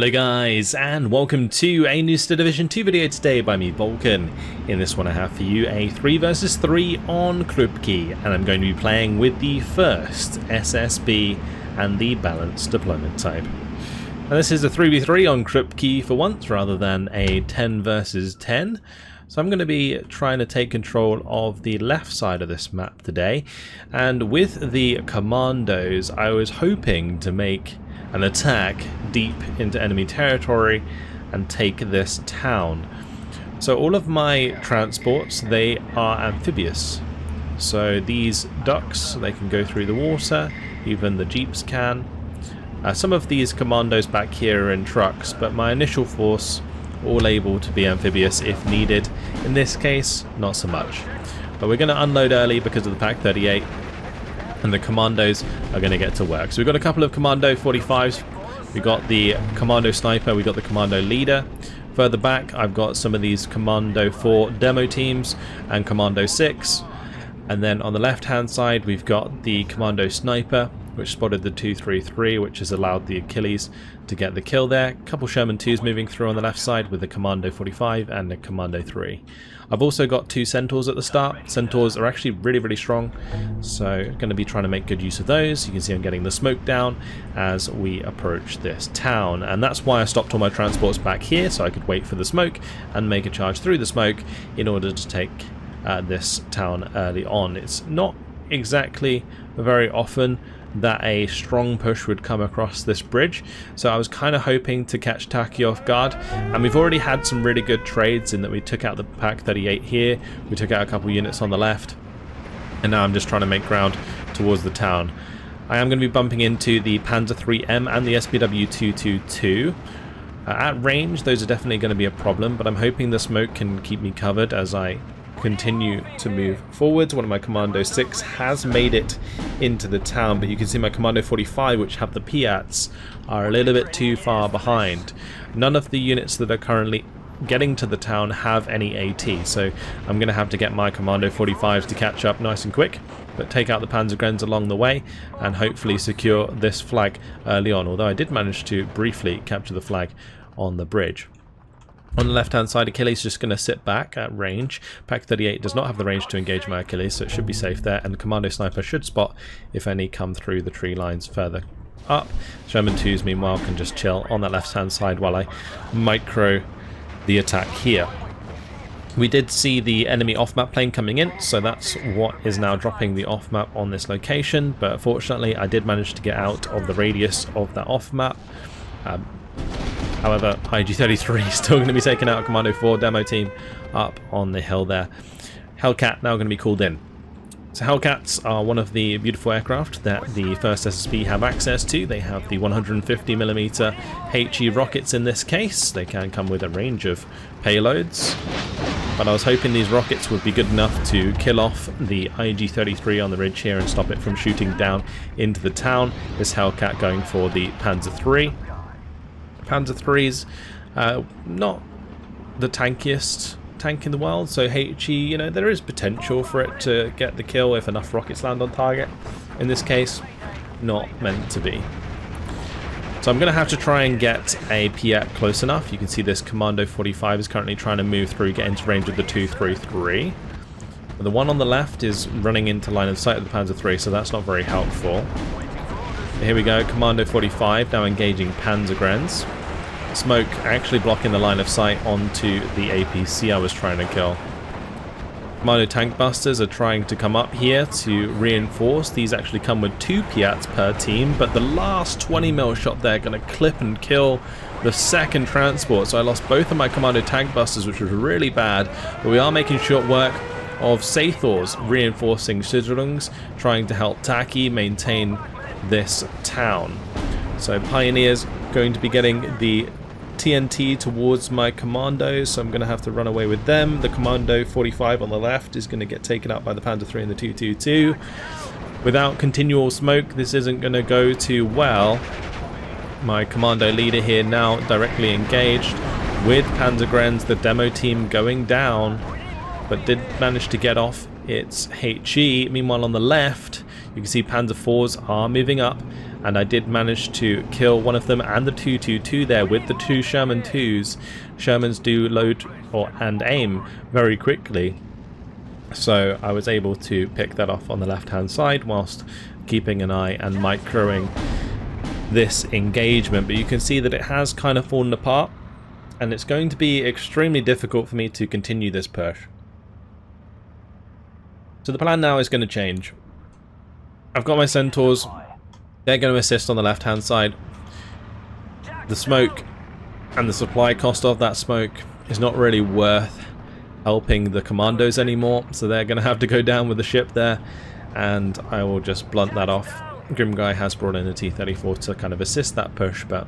Hello guys, and welcome to a new Division 2 video today by me, Vulcan. In this one I have for you a 3 versus 3 on Krupki, and I'm going to be playing with the first SSB and the balanced deployment type. And this is a 3v3 on Krupki for once, rather than a 10 versus 10. So I'm going to be trying to take control of the left side of this map today, and with the commandos I was hoping to make an attack deep into enemy territory and take this town. So all of my transports, they are amphibious. So these ducks, they can go through the water, even the jeeps can. Some of these commandos back here are in trucks, but my initial force all able to be amphibious if needed. In this case, not so much. But we're going to unload early because of the Pak 38. And the commandos are going to get to work. So we've got a couple of commando 45s. We've got the commando sniper, we've got the commando leader. Further back I've got some of these commando 4 demo teams and commando 6. And then on the left hand side we've got the commando sniper, which spotted the 233, which has allowed the Achilles to get the kill there. A couple Sherman 2s moving through on the left side with the commando 45 and the commando 3. I've also got 2 centaurs at the start. Centaurs are actually really strong, so going to be trying to make good use of those. You can see I'm getting the smoke down as we approach this town, and that's why I stopped all my transports back here, so I could wait for the smoke and make a charge through the smoke in order to take this town early on. It's not exactly very often that a strong push would come across this bridge, so I was kind of hoping to catch Taki off guard, and we've already had some really good trades in that we took out the Pak 38 here, we took out a couple units on the left, and now I'm just trying to make ground towards the town. I am going to be bumping into the Panzer 3M and the SPW 222. At range those are definitely going to be a problem, but I'm hoping the smoke can keep me covered as I continue to move forwards. One of my commando 6 has made it into the town, but you can see my commando 45, which have the Piats, are a little bit too far behind. None of the units that are currently getting to the town have any AT, so I'm going to have to get my commando 45s to catch up nice and quick, but take out the Panzergrens along the way and hopefully secure this flag early on, although I did manage to briefly capture the flag on the bridge. On the left hand side, Achilles is just going to sit back at range. Pak 38 does not have the range to engage my Achilles, so it should be safe there, and the commando sniper should spot if any come through the tree lines further up. Sherman 2s meanwhile can just chill on that left hand side while I micro the attack here. We did see the enemy off-map plane coming in, so that's what is now dropping the off-map on this location, but fortunately I did manage to get out of the radius of that off-map. However, IG-33 is still going to be taking out a Commando 4 demo team up on the hill there. Hellcat now going to be called in. So Hellcats are one of the beautiful aircraft that the 1st SSB have access to. They have the 150mm HE rockets in this case. They can come with a range of payloads, but I was hoping these rockets would be good enough to kill off the IG-33 on the ridge here and stop it from shooting down into the town. This Hellcat going for the Panzer 3. Panzer 3's not the tankiest tank in the world, so HE, you know, there is potential for it to get the kill if enough rockets land on target. In this case, not meant to be. So I'm going to have to try and get a Piat close enough. You can see this Commando 45 is currently trying to move through, get into range of the 233. But the one on the left is running into line of sight of the Panzer 3, so that's not very helpful. Here we go, Commando 45 now engaging Panzergrens. Smoke actually blocking the line of sight onto the APC I was trying to kill. Commando tank busters are trying to come up here to reinforce. These actually come with 2 Piats per team, but the last 20mm shot there going to clip and kill the second transport. So I lost both of my Commando tank busters, which was really bad, but we are making short work of Sathors reinforcing Schizerungs, trying to help Taki maintain this town. So Pioneers going to be getting the TNT towards my commandos, so I'm going to have to run away with them. The Commando 45 on the left is going to get taken out by the Panzer 3 and the 222. Without continual smoke, this isn't going to go too well. My commando leader here now directly engaged with Panzergrens, the demo team going down, but did manage to get off its HE. Meanwhile on the left, you can see Panzer 4s are moving up and I did manage to kill one of them and the 222 there with the 2 Sherman 2s. Shermans do load and aim very quickly, so I was able to pick that off on the left hand side whilst keeping an eye and microing this engagement. But you can see that it has kind of fallen apart, and it's going to be extremely difficult for me to continue this push. So the plan now is going to change. I've got my centaurs, they're going to assist on the left hand side. The smoke and the supply cost of that smoke is not really worth helping the commandos anymore, so they're going to have to go down with the ship there, and I will just blunt that off. Grimguy has brought in a T-34 to kind of assist that push, but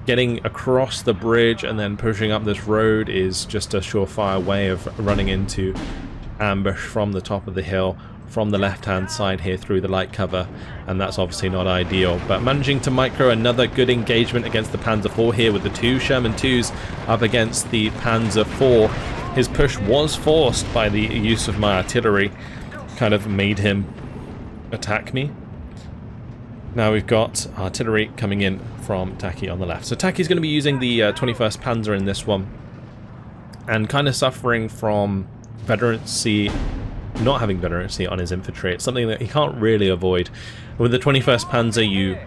getting across the bridge and then pushing up this road is just a surefire way of running into ambush from the top of the hill from the left hand side here through the light cover, and that's obviously not ideal. But managing to micro another good engagement against the Panzer IV here with the 2 Sherman 2s up against the Panzer IV. His push was forced by the use of my artillery, kind of made him attack me. Now we've got artillery coming in from Taki on the left. So Taki's going to be using the 21st Panzer in this one, and kind of suffering from veterancy, not having veterancy on his infantry. It's something that he can't really avoid. With the 21st Panzer, you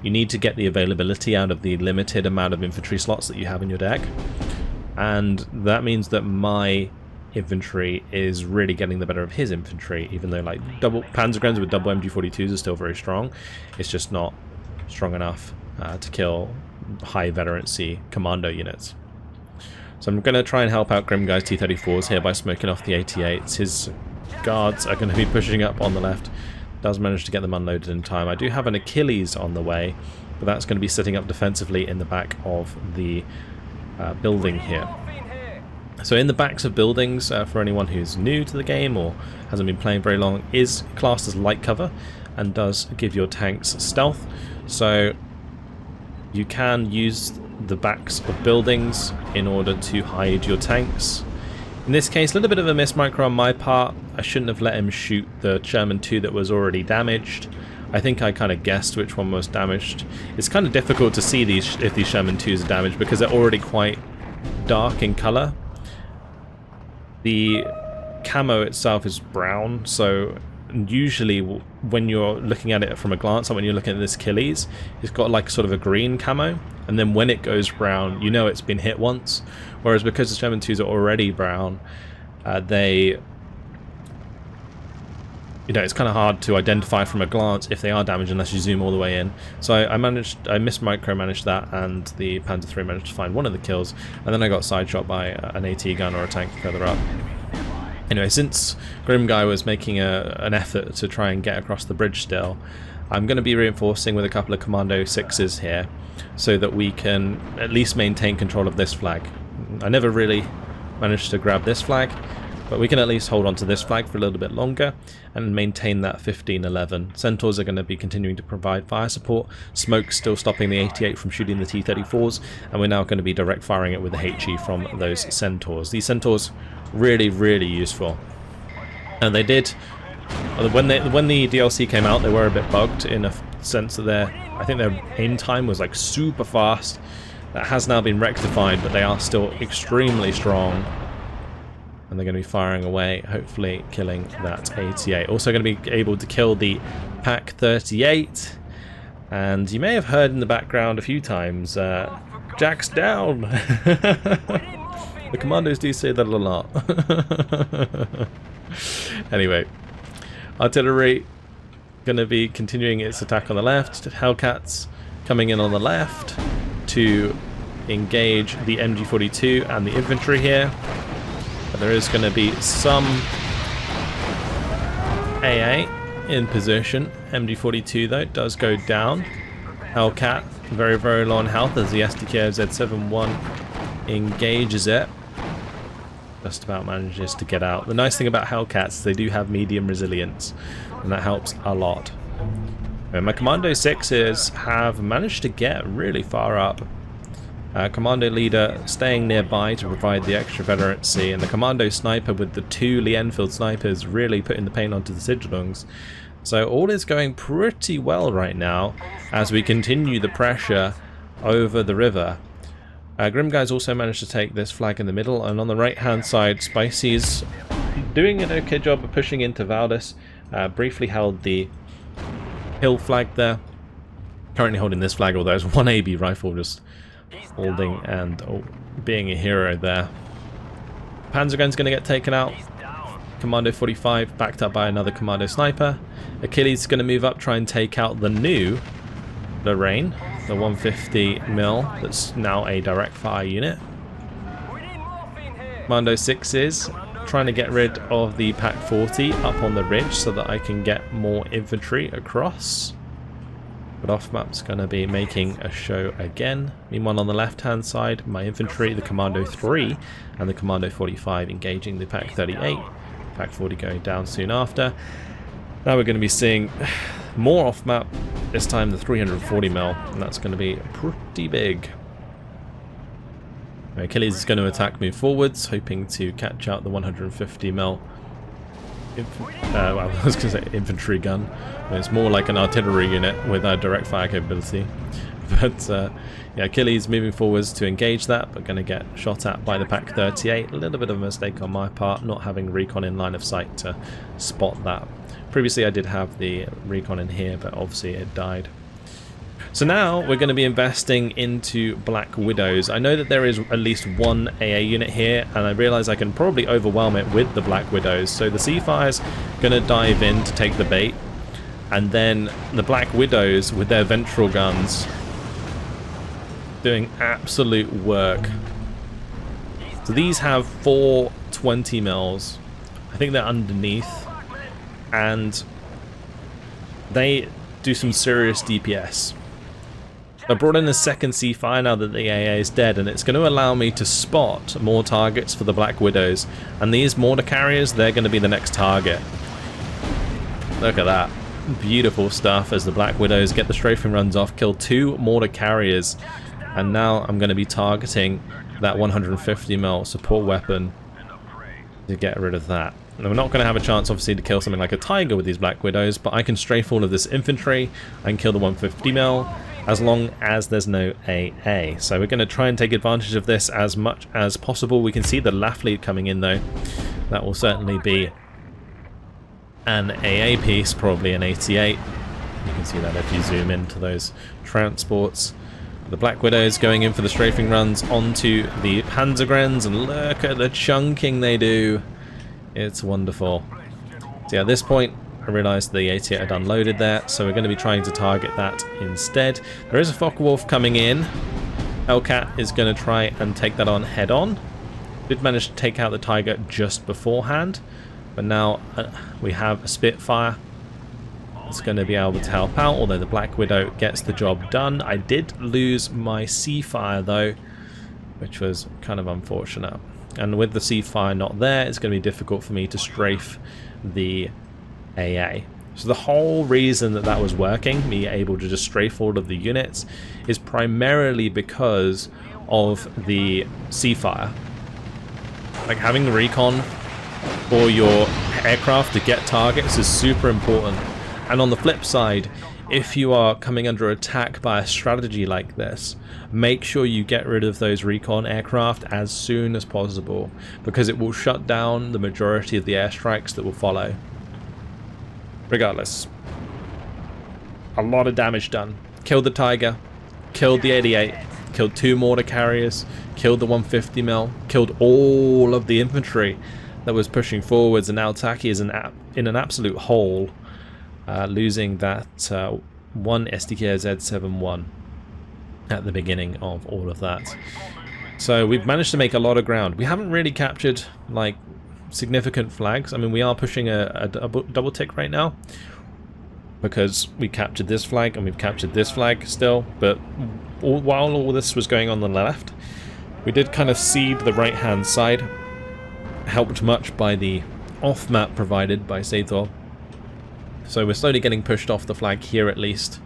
need to get the availability out of the limited amount of infantry slots that you have in your deck, and that means that my infantry is really getting the better of his infantry, even though like double Panzergrens with double MG42s are still very strong. It's just not strong enough to kill high veterancy commando units. So I'm going to try and help out Grimguy's T-34s here by smoking off the 88s. His guards are going to be pushing up on the left. Does manage to get them unloaded in time. I do have an Achilles on the way, but that's going to be sitting up defensively in the back of the building here. So in the backs of buildings, for anyone who's new to the game or hasn't been playing very long, is classed as light cover and does give your tanks stealth. So you can use the backs of buildings in order to hide your tanks. In this case, a little bit of a miss micro on my part. I shouldn't have let him shoot the Sherman 2 that was already damaged. I think I kind of guessed which one was damaged. It's kind of difficult to see if these Sherman 2s are damaged because they're already quite dark in colour. The camo itself is brown, so usually when you're looking at it from a glance, like when you're looking at this Achilles, it's got like sort of a green camo, and then when it goes brown, you know it's been hit once. Whereas because the Sherman 2s are already brown, it's kind of hard to identify from a glance if they are damaged unless you zoom all the way in. So I micromanaged that, and the Panzer III managed to find one of the kills, and then I got side shot by an AT gun or a tank further up. Anyway, since Grimguy was making an effort to try and get across the bridge still, I'm going to be reinforcing with a couple of Commando 6s here so that we can at least maintain control of this flag. I never really managed to grab this flag, but we can at least hold on to this flag for a little bit longer and maintain that 15-11. Centaurs are going to be continuing to provide fire support. Smoke's still stopping the 88 from shooting the T-34s, and we're now going to be direct firing it with the HE from those Centaurs. These Centaurs really, really useful. And they did, when the DLC came out, they were a bit bugged in a sense that I think their aim time was like super fast. That has now been rectified, but they are still extremely strong. And they're going to be firing away, hopefully killing that 88. Also going to be able to kill the Pak 38. And you may have heard in the background a few times, Jack's down! The commandos do say that a lot. Anyway, artillery going to be continuing its attack on the left. Hellcats coming in on the left to engage the MG42 and the infantry here. But there is going to be some AA in position. MG42 though does go down. Hellcat very, very low on health as the SDK Z71 engages it. Just about manages to get out. The nice thing about Hellcats is they do have medium resilience, and that helps a lot. And my Commando 6s have managed to get really far up. Commando leader staying nearby to provide the extra veterancy, and the Commando sniper with the 2 Lee Enfield snipers really putting the paint onto the Sigilungs So all is going pretty well right now as we continue the pressure over the river. Grim Guy's also managed to take this flag in the middle, and on the right hand side Spicy's doing an okay job of pushing into Valdis. Briefly held the hill flag there. Currently holding this flag, although it's one AB rifle just holding and being a hero there. Panzergun's going to get taken out. Commando 45 backed up by another Commando sniper. Achilles is going to move up, try and take out the new Lorraine, the 150mm that's now a direct fire unit. Commando 6 is trying to get rid of the Pack 40 up on the ridge so that I can get more infantry across. But off map's going to be making a show again. Meanwhile, on the left hand side, my infantry, the Commando 3 and the Commando 45 engaging the Pack 38. Pack 40 going down soon after. Now we're going to be seeing more off map, this time the 340mm, and that's going to be pretty big. Achilles is going to attack, move forwards, hoping to catch out the 150mm. Well, I was going to say infantry gun, but it's more like an artillery unit with a direct fire capability. But yeah, Achilles moving forwards to engage that, but going to get shot at by the Pack 38. A little bit of a mistake on my part, not having recon in line of sight to spot that. Previously I did have the recon in here, but obviously it died. So now we're going to be investing into Black Widows. I know that there is at least one AA unit here, and I realise I can probably overwhelm it with the Black Widows. So the Seafire's going to dive in to take the bait, and then the Black Widows with their ventral guns doing absolute work. So these have 4 20mm. I think they're underneath, and they do some serious DPS. I brought in a second C-Fire now that the AA is dead, and it's going to allow me to spot more targets for the Black Widows. And these mortar carriers, they're going to be the next target. Look at that. Beautiful stuff as the Black Widows get the strafing runs off, kill 2 mortar carriers. And now I'm going to be targeting that 150mm support weapon to get rid of that. And we're not going to have a chance, obviously, to kill something like a Tiger with these Black Widows, but I can strafe all of this infantry and kill the 150mm. As long as there's no AA. So we're going to try and take advantage of this as much as possible. We can see the LAF lead coming in though. That will certainly be an AA piece, probably an 88. You can see that if you zoom into those transports. The Black Widows going in for the strafing runs onto the Panzergrens, and look at the chunking they do. It's wonderful. So yeah, at this point, I realised the 88 had unloaded there, so we're going to be trying to target that instead. There is a Focke-Wulf coming in. Hellcat is going to try and take that on head on. Did manage to take out the Tiger just beforehand, but now we have a Spitfire. It's going to be able to help out, although the Black Widow gets the job done. I did lose my C-Fire though, which was kind of unfortunate. And with the C-Fire not there, it's going to be difficult for me to strafe the AA. So the whole reason that that was working, me able to just strafe all of the units, is primarily because of the C-Fire. Like having the recon for your aircraft to get targets is super important. And on the flip side, if you are coming under attack by a strategy like this, make sure you get rid of those recon aircraft as soon as possible, because it will shut down the majority of the airstrikes that will follow. Regardless, a lot of damage done. Killed the Tiger, killed the 88, killed 2 mortar carriers, killed the 150mm, killed all of the infantry that was pushing forwards, and now Taki is in an absolute hole, losing that one SDK Z71 at the beginning of all of that. So we've managed to make a lot of ground. We haven't really captured like significant flags. I mean, we are pushing a double tick right now because we captured this flag and we've captured this flag still, but while all this was going on the left, we did kind of cede the right hand side, helped much by the off map provided by Sator. So we're slowly getting pushed off the flag here at least,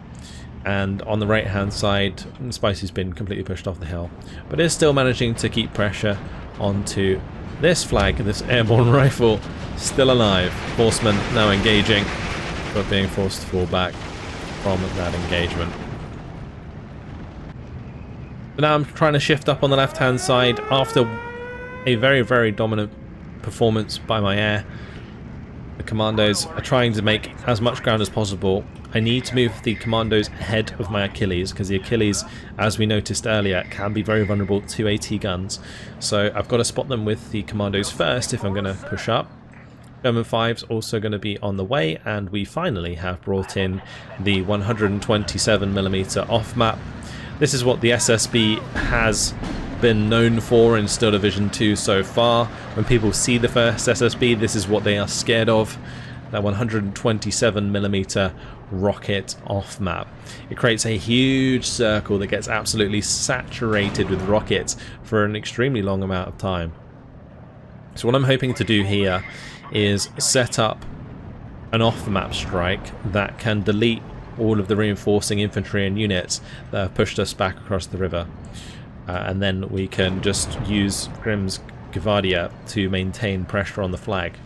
and on the right hand side Spicy's been completely pushed off the hill, but is still managing to keep pressure onto this flag. This airborne rifle still alive. Horseman now engaging. but being forced to fall back from that engagement. But now I'm trying to shift up on the left-hand side after a very, very dominant performance by my air. The commandos are trying to make as much ground as possible. I need to move the commandos ahead of my Achilles, because the Achilles, as we noticed earlier, can be very vulnerable to AT guns. So I've got to spot them with the commandos first if I'm going to push up. German 5's also going to be on the way, and we finally have brought in the 127mm off-map. This is what the SSB has been known for in Steel Division 2 so far. When people see the first SSB, this is what they are scared of. That 127mm rocket off map. It creates a huge circle that gets absolutely saturated with rockets for an extremely long amount of time. So what I'm hoping to do here is set up an off map strike that can delete all of the reinforcing infantry and units that have pushed us back across the river. And then we can just use Grimm's Gvardia to maintain pressure on the flag.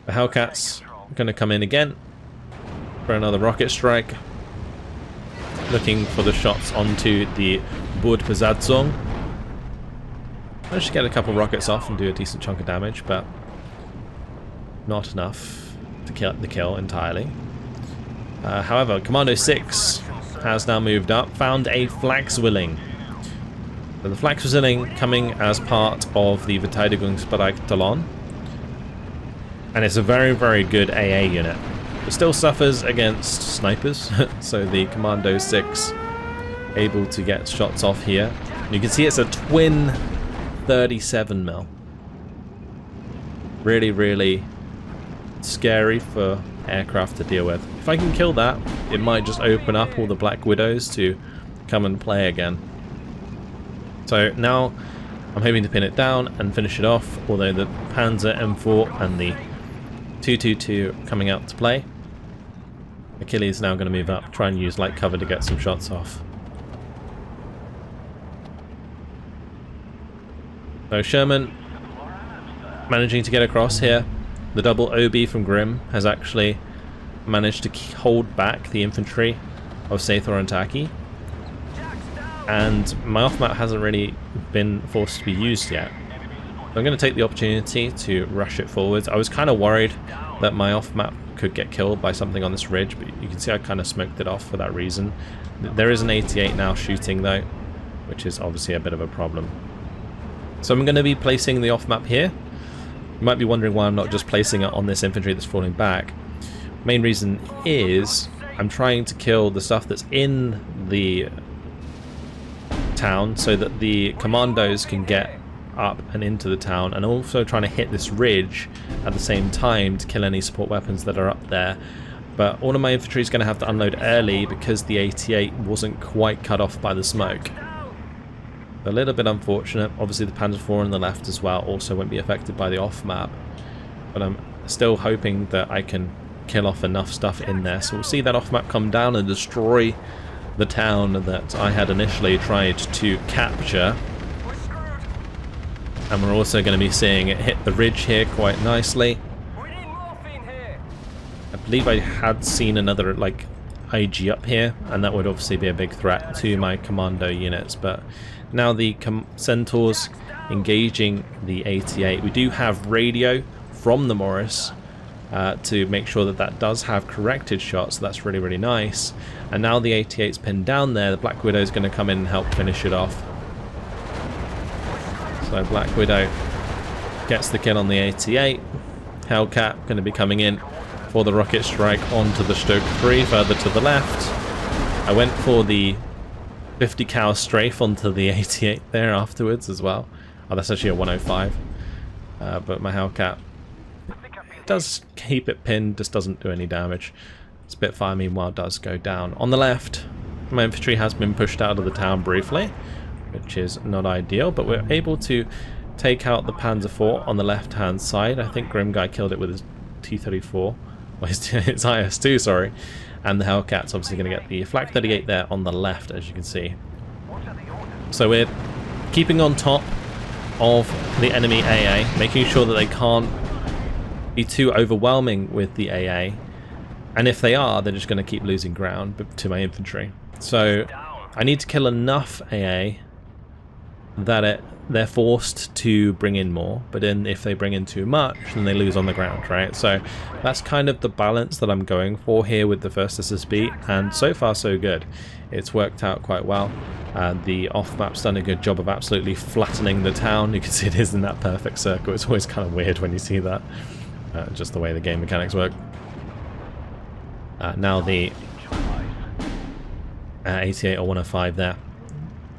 The Hellcats are going to come in again for another rocket strike, looking for the shots onto the Bordbesatzung. Managed to get a couple rockets off and do a decent chunk of damage, but not enough to kill the kill entirely. However, Commando 6 has now moved up, found a Flakzwilling. So the Flakzwilling coming as part of the Verteidigungsbereich-Talon. And it's a very, very good AA unit. It still suffers against snipers, so the Commando 6 able to get shots off here. And you can see it's a twin 37mm. Really, really scary for aircraft to deal with. If I can kill that, it might just open up all the Black Widows to come and play again. So now I'm hoping to pin it down and finish it off, although the Panzer M4 and the 222 coming out to play. Achilles now going to move up, try and use light cover to get some shots off. So Sherman managing to get across here. The double OB from Grimm has actually managed to hold back the infantry of Sathor and Taki. And my off-map hasn't really been forced to be used yet. So I'm going to take the opportunity to rush it forwards. I was kind of worried that my off-map could get killed by something on this ridge, but you can see I kind of smoked it off for that reason. There is an 88 now shooting though, which is obviously a bit of a problem. So I'm going to be placing the off-map here. You might be wondering why I'm not just placing it on this infantry that's falling back. Main reason is I'm trying to kill the stuff that's in the town so that the commandos can get up and into the town, and also trying to hit this ridge at the same time to kill any support weapons that are up there. But all of my infantry is going to have to unload early because the 88 wasn't quite cut off by the smoke. A little bit unfortunate. Obviously the Panzer IV on the left as well also won't be affected by the off map, but I'm still hoping that I can kill off enough stuff in there. So we'll see that off map come down and destroy the town that I had initially tried to capture. And we're also going to be seeing it hit the ridge here quite nicely. I believe I had seen another like IG up here, and that would obviously be a big threat to my commando units. But now the Centaurs engaging the 88. We do have radio from the Morris to make sure that that does have corrected shots, so that's really, really nice. And now the 88's pinned down there, the Black Widow is going to come in and help finish it off. So Black Widow gets the kill on the 88. Hellcat going to be coming in for the rocket strike onto the Stoke 3 further to the left. I went for the 50 cal strafe onto the 88 there afterwards as well. Oh, that's actually a 105. But my Hellcat does keep it pinned, just doesn't do any damage. Spitfire meanwhile does go down. On the left, my infantry has been pushed out of the town briefly, which is not ideal, but we're able to take out the Panzer IV on the left hand side. I think Grim Guy killed it with his T-34, or his IS-2, sorry. And the Hellcat's obviously going to get the Flak 38 there on the left, as you can see. So we're keeping on top of the enemy AA, making sure that they can't be too overwhelming with the AA. And if they are, they're just going to keep losing ground to my infantry. So I need to kill enough AA that they're forced to bring in more, but then if they bring in too much, then they lose on the ground, right? So that's kind of the balance that I'm going for here with the first SSB, and so far so good. It's worked out quite well. The off-map's done a good job of absolutely flattening the town. You can see it is in that perfect circle. It's always kind of weird when you see that, just the way the game mechanics work. Now the 88 or 105 there,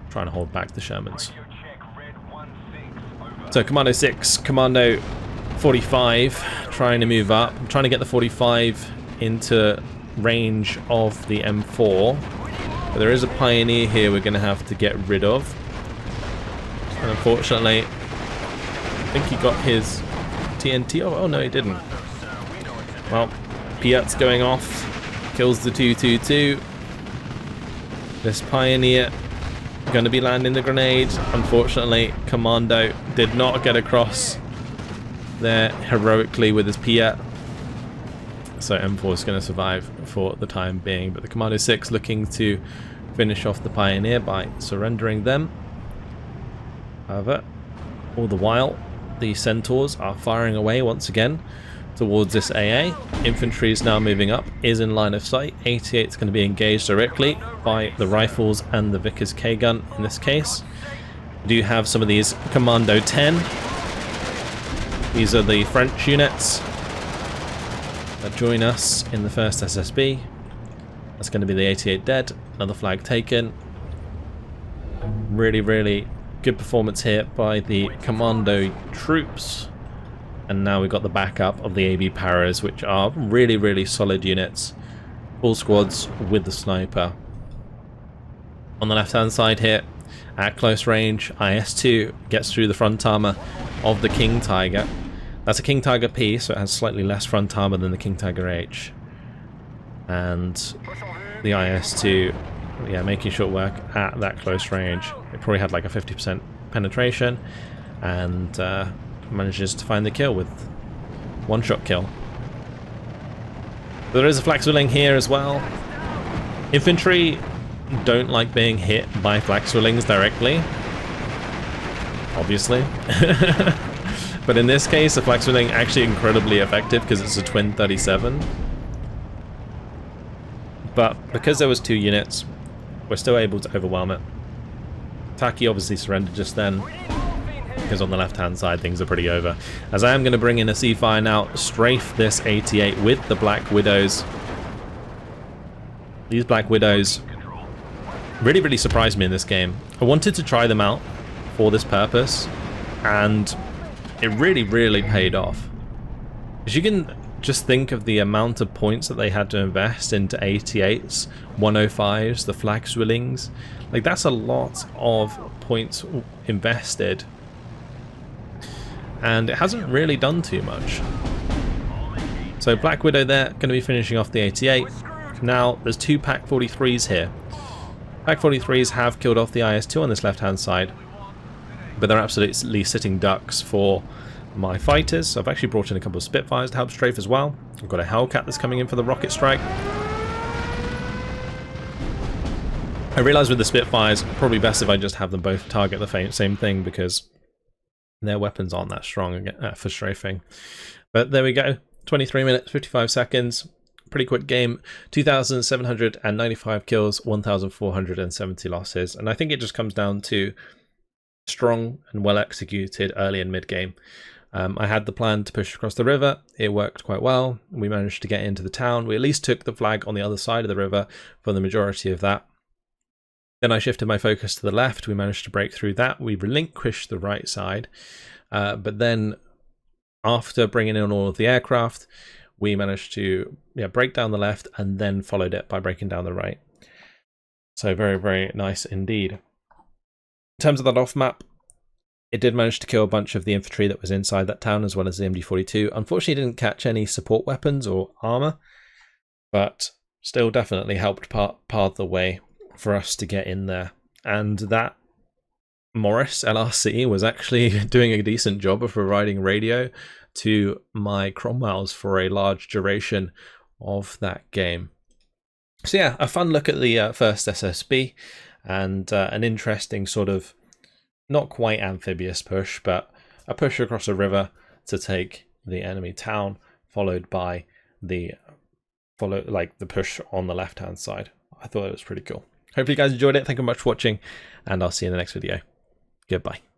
trying to hold back the Shermans. So Commando 6, Commando 45, trying to move up. I'm trying to get the 45 into range of the M4. But there is a Pioneer here we're going to have to get rid of. And unfortunately, I think he got his TNT. Oh no, he didn't. Well, Piat's going off. Kills the 222. This Pioneer going to be landing the grenade. Unfortunately, Commando did not get across there heroically with his Piat. So M4 is going to survive for the time being. But the Commando 6 looking to finish off the Pioneer by surrendering them. However, all the while, the Centaurs are firing away once again towards this AA. Infantry is now moving up, is in line of sight. 88 is going to be engaged directly by the rifles and the Vickers K-gun in this case. We do have some of these Commando 10. These are the French units that join us in the first SSB. That's going to be the 88 dead, another flag taken. Really, really good performance here by the Commando troops. And now we've got the backup of the AB Paras, which are really, really solid units. Full squads with the sniper. On the left-hand side here, at close range, IS-2 gets through the front armor of the King Tiger. That's a King Tiger P, so it has slightly less front armor than the King Tiger H. And the IS-2, yeah, making short work at that close range. It probably had like a 50% penetration, and manages to find the kill with one-shot kill. There is a flak swilling here as well. Infantry don't like being hit by flak swillings directly, obviously. But in this case, the flak swilling actually incredibly effective because it's a twin 37. But because there was 2 units, we're still able to overwhelm it. Taki obviously surrendered just then, because on the left-hand side things are pretty over. As I am going to bring in a C-Fire now, strafe this 88 with the Black Widows. These Black Widows really, really surprised me in this game. I wanted to try them out for this purpose, and it really, really paid off. As you can just think of the amount of points that they had to invest into 88s, 105s, the flag swillings. Like, that's a lot of points invested. And it hasn't really done too much. So Black Widow there, going to be finishing off the 88. Now, there's 2 Pack 43s here. Pack 43s have killed off the IS-2 on this left-hand side, but they're absolutely sitting ducks for my fighters. So I've actually brought in a couple of Spitfires to help strafe as well. I've got a Hellcat that's coming in for the rocket strike. I realise with the Spitfires, probably best if I just have them both target the same thing, because their weapons aren't that strong for strafing. But there we go. 23 minutes, 55 seconds. Pretty quick game. 2,795 kills, 1,470 losses. And I think it just comes down to strong and well executed early and mid game. I had the plan to push across the river. It worked quite well. We managed to get into the town. We at least took the flag on the other side of the river for the majority of that. Then I shifted my focus to the left. We managed to break through that. We relinquished the right side. But then after bringing in all of the aircraft, we managed to break down the left and then followed it by breaking down the right. So very, very nice indeed. In terms of that off map, it did manage to kill a bunch of the infantry that was inside that town, as well as the MD-42. Unfortunately, it didn't catch any support weapons or armor, but still definitely helped pave the way for us to get in there. And that Morris LRC was actually doing a decent job of providing radio to my Cromwells for a large duration of that game. So yeah, a fun look at the first SSB, and an interesting sort of not quite amphibious push, but a push across a river to take the enemy town, followed by the push on the left hand side. I thought it was pretty cool. Hopefully you guys enjoyed it. Thank you very much for watching, and I'll see you in the next video. Goodbye.